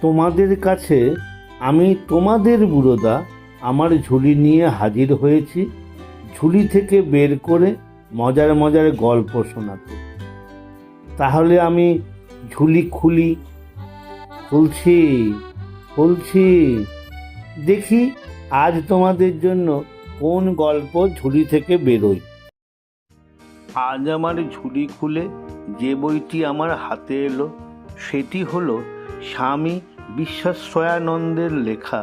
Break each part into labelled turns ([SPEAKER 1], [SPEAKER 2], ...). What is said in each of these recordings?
[SPEAKER 1] তোমাদের কাছে আমি তোমাদের বুড়োদা আমার ঝুলি নিয়ে হাজির হয়েছি, ঝুলি থেকে বের করে মজার মজার গল্প শোনাতে। তাহলে আমি ঝুলি খুলছি খুলছি, দেখি আজ তোমাদের জন্য কোন গল্প ঝুলি থেকে বেরোয়। আজ আমার ঝুলি খুলে যে বইটি আমার হাতে এলো সেটি হলো স্বামী বিশ্বাশ্রয়ানন্দের লেখা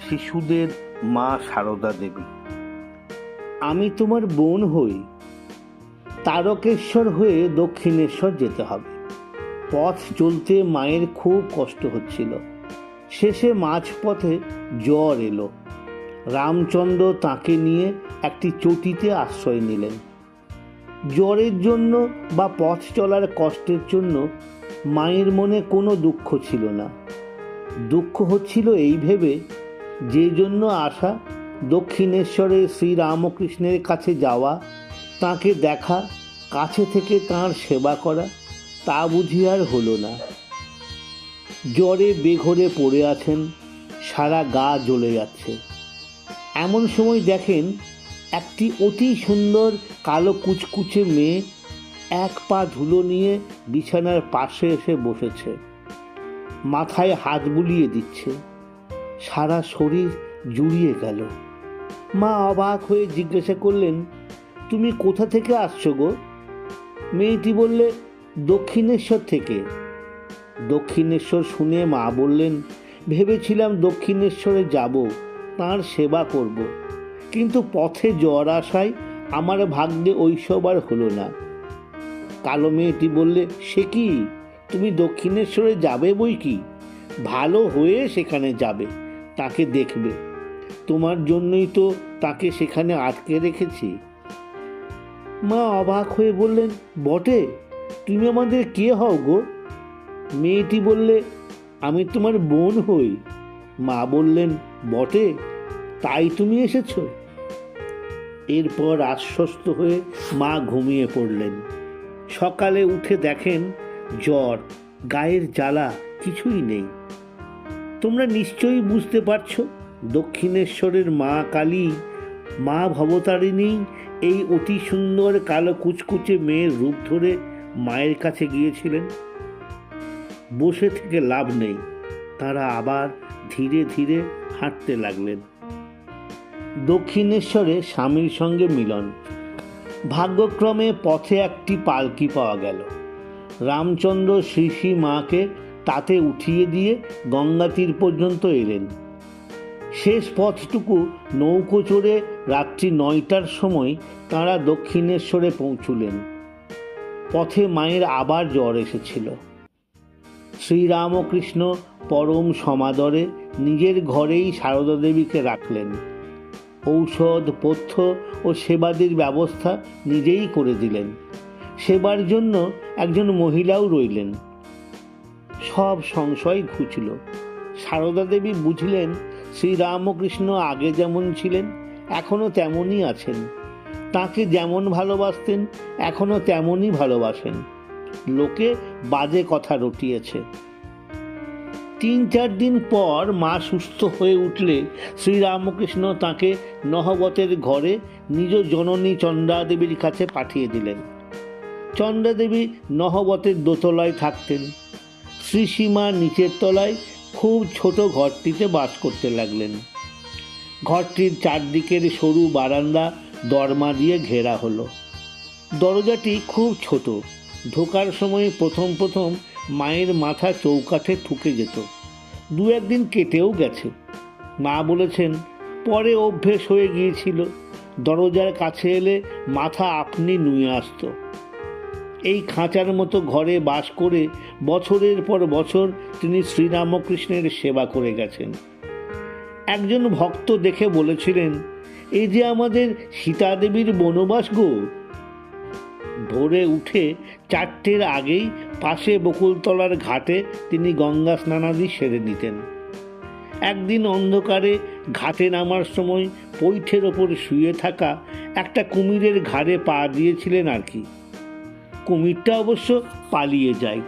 [SPEAKER 1] শিশুদের মা সারদা দেবী। আমি তোমার বোন হই। তারকেশ্বর হয়ে দক্ষিণেশ্বর যেতে হবে। পথ চলতে মায়ের খুব কষ্ট হচ্ছিল। শেষে মাঝপথে জ্বর এলো। রামচন্দ্র তাকে নিয়ে একটি চটিতে আশ্রয় নিলেন। জ্বরের জন্য বা পথ চলার কষ্টের জন্য মায়ের মনে কোনো দুঃখ ছিল না। দুঃখ হচ্ছিল এই ভেবে, যে জন্য আসা, দক্ষিণেশ্বরে শ্রীরামকৃষ্ণের কাছে যাওয়া, তাকে দেখা, কাছে থেকে তাঁর সেবা করা, তা বুঝি আর হলো না। জ্বরে বেঘরে পড়ে আছেন, সারা গা জ্বলে যাচ্ছে। এমন সময় দেখেন একটি অতি সুন্দর কালো কুচকুচে মেয়ে এক পা ধুলো নিয়ে বিছানার পাশে এসে বসেছে, মাথায় হাত বুলিয়ে দিচ্ছে। সারা শরীর জুড়িয়ে গেল। মা অবাক হয়ে জিজ্ঞাসা করলেন, তুমি কোথা থেকে আসছো গো? মেয়েটি বললে, দক্ষিণেশ্বর থেকে। দক্ষিণেশ্বর শুনে মা বললেন, ভেবেছিলাম দক্ষিণেশ্বরে যাব, তাঁর সেবা করব, কিন্তু পথে জ্বর আসায় আমার ভাগ্যে ওইসব আর হলো না। কালো মেয়েটি বললে, সে কি, তুমি দক্ষিণেশ্বরে যাবে বই কি, ভালো হয়ে সেখানে যাবে, তাকে দেখবে। তোমার জন্যই তো তাকে সেখানে আটকে রেখেছি। মা অবাক হয়ে বললেন, বটে, তুমি আমাদের কে হও গো? মেয়েটি বললে, আমি তোমার বোন হই। মা বললেন, বটে, তাই তুমি এসেছো? এরপর আশ্বস্ত হয়ে মা ঘুমিয়ে পড়লেন। সকালে উঠে দেখেন জ্বর, গায়ের জ্বালা কিছুই নেই। তোমরা নিশ্চয়ই বুঝতে পারছো, দক্ষিণেশ্বরের মা কালী, মা ভবতারিণী এই অতি সুন্দর কালো কুচকুচে মেয়ের রূপ ধরে মায়ের কাছে গিয়েছিলেন। বসে থেকে লাভ নেই, তারা আবার ধীরে ধীরে হাঁটতে লাগলেন। দক্ষিণেশ্বরে স্বামীর সঙ্গে মিলন। ভাগ্যক্রমে পথে একটি পালকি পাওয়া গেল। রামচন্দ্র শ্রী শ্রী মাকে তাতে উঠিয়ে দিয়ে গঙ্গা তীর পর্যন্ত এলেন। শেষ পথটুকু নৌকো চড়ে রাত্রি 9টার সময় তাঁরা দক্ষিণেশ্বরে পৌঁছলেন। পথে মায়ের আবার জ্বর এসেছিল। শ্রীরামকৃষ্ণ পরম সমাদরে নিজের ঘরেই সারদা দেবীকে রাখলেন। ঔষধ পথ্য ও সেবাদির ব্যবস্থা নিজেই করে দিলেন। সেবার জন্য একজন মহিলাও রইলেন। সব সংশয় ঘুচল। সারদা দেবী বুঝলেন শ্রীরামকৃষ্ণ আগে যেমন ছিলেন এখনো তেমনই আছেন। তাকে যেমন ভালোবাসতেন এখনো তেমনই ভালোবাসেন। লোকে বাজে কথা রটিয়েছে। 3-4 দিন পর মা সুস্থ হয়ে উঠলে শ্রীরামকৃষ্ণ তাকে নহবতের ঘরে নিজ জননী চন্দ্রাদেবীর কাছে পাঠিয়ে দিলেন। চন্দ্রাদেবী নহবতের দোতলায় থাকতেন। শ্রীসীমা নিচের তলায় খুব ছোট ঘরটিতে বাস করতে লাগলেন। ঘরটির চারদিকের সরু বারান্দা দরমা দিয়ে ঘেরা হলো। দরজাটি খুব ছোট। ঢোকার সময় প্রথম প্রথম মায়ের মাথা চৌকাঠে ঠুকে যেত। 2-1 দিন কেটেও গেছে। মা বলেছেন পরে অভ্যেস হয়ে গিয়েছিল। দরজার কাছে এলে মাথা আপনি নুয়ে আসত। এই খাঁচার মতো ঘরে বাস করে বছরের পর বছর তিনি শ্রীরামকৃষ্ণের সেবা করে গেছেন। একজন ভক্ত দেখে বলেছিলেন, এই যে আমাদের সীতা দেবীর বনবাস গো। ভোরে উঠে 4টের আগেই পাশে বকুলতলার ঘাটে তিনি গঙ্গা স্নানাদি সেরে নিতেন। একদিন অন্ধকারে ঘাটে নামার সময় পৈঠের ওপর শুয়ে থাকা একটা কুমিরের ঘাড়ে পা দিয়েছিলেন আর কি। কুমিরটা অবশ্য পালিয়ে যায়।